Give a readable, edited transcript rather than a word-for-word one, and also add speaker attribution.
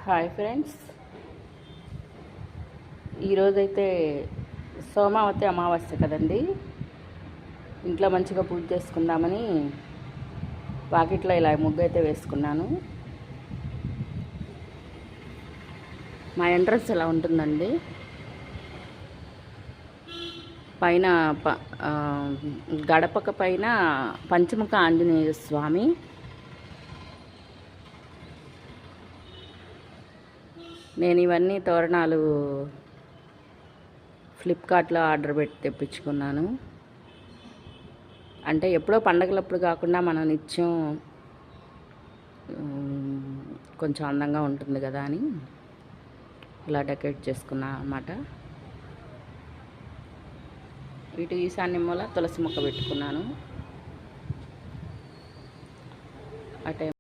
Speaker 1: Hi friends, ఈరోజైతే సోమావతి అమావాస్య కదండి. ఇంట్లో మంచిగా పూజ చేసుకుందామని వాకిట్లో ఇలా ముగ్గు అయితే వేసుకున్నాను. మా ఎంట్రన్స్ ఇలా ఉంటుందండి. పైన గడపక పైన పంచముఖ ఆంజనేయ స్వామి, నేను ఇవన్నీ తోరణాలు ఫ్లిప్కార్ట్లో ఆర్డర్ పెట్టి తెప్పించుకున్నాను. అంటే ఎప్పుడో పండగలప్పుడు కాకుండా మనం నిత్యం కొంచెం అందంగా ఉంటుంది కదా అని ఇలా డెకరేట్ చేసుకున్నాను అన్నమాట. ఇటు ఈశాన్య మూల తులసి మొక్క పెట్టుకున్నాను. అటే